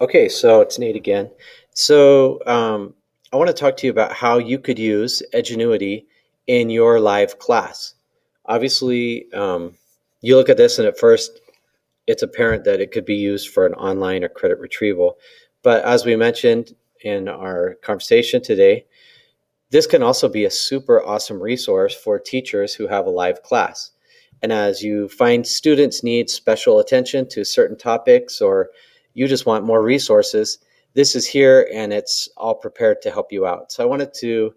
Okay, so it's Nate again. So I want to talk to you about how you could use Edgenuity in your live class. Obviously, you look at this and at first it's apparent that it could be used for an online or credit retrieval. But as we mentioned in our conversation today, this can also be a super awesome resource for teachers who have a live class. And as you find students need special attention to certain topics or you just want more resources, this is here and it's all prepared to help you out. So I wanted to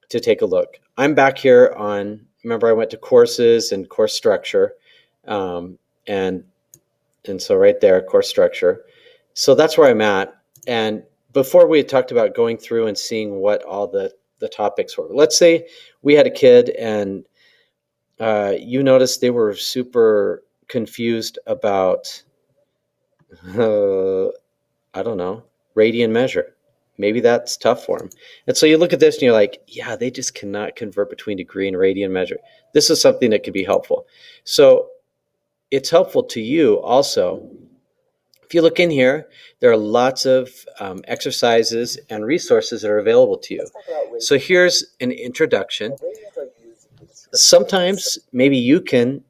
take a look. I'm back here on, remember I went to courses and course structure. Um, and and so right there, course structure. So that's where I'm at. And before we had talked about going through and seeing what all the topics were. Let's say we had a kid and you noticed they were super confused about, uh, I don't know, radian measure. Maybe that's tough for them. And so you look at this and you're like, yeah, they just cannot convert between degree and radian measure. This is something that could be helpful. So it's helpful to you also. If you look in here, there are lots of exercises and resources that are available to you. So here's an introduction. Sometimes maybe you can,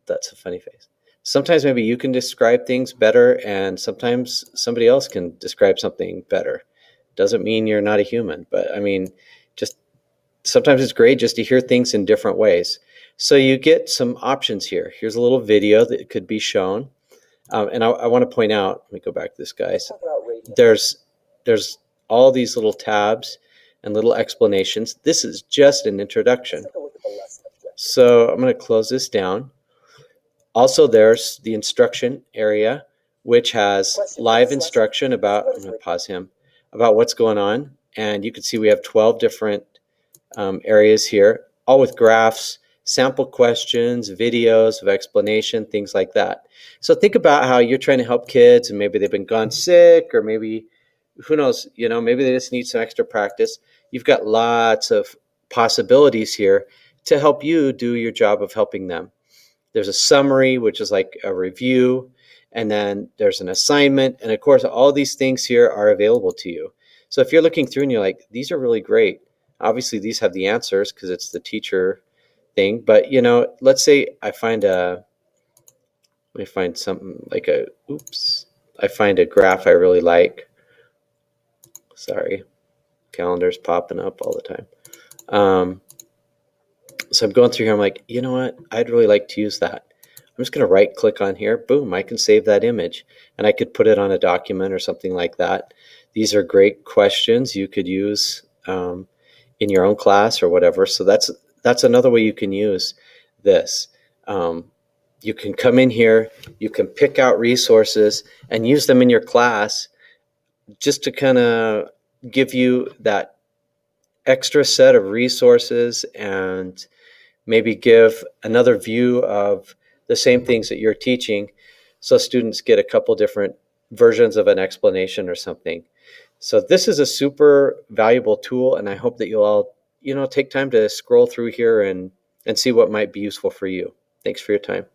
that's a funny face. Sometimes maybe you can describe things better, and sometimes somebody else can describe something better. Doesn't mean you're not a human, but I mean, just sometimes it's great just to hear things in different ways. So you get some options here. Here's a little video that could be shown. And I want to point out, let me go back to this, guys. There's there's all these little tabs and little explanations. This is just an introduction. So I'm going to close this down. Also, there's the instruction area, which has live instruction about, I'm going to pause him, about what's going on. And you can see we have 12 different areas here, all with graphs, sample questions, videos of explanation, things like that. So think about how you're trying to help kids and maybe they've been gone sick or maybe, who knows, maybe they just need some extra practice. You've got lots of possibilities here to help you do your job of helping them. There's a summary, which is like a review, and then there's an assignment. And of course, all these things here are available to you. So if you're looking through and you're like, these are really great, obviously these have the answers because it's the teacher thing. But let's say let me find something like I find a graph I really like. Sorry, calendar's popping up all the time. So I'm going through here. I'm like, you know what? I'd really like to use that. I'm just going to right click on here. Boom, I can save that image and I could put it on a document or something like that. These are great questions you could use in your own class or whatever. So that's another way you can use this. You can come in here, you can pick out resources and use them in your class just to kind of give you that extra set of resources and maybe give another view of the same things that you're teaching so students get a couple different versions of an explanation or something. So this is a super valuable tool, and I hope that you'll all, take time to scroll through here and see what might be useful for you. Thanks for your time.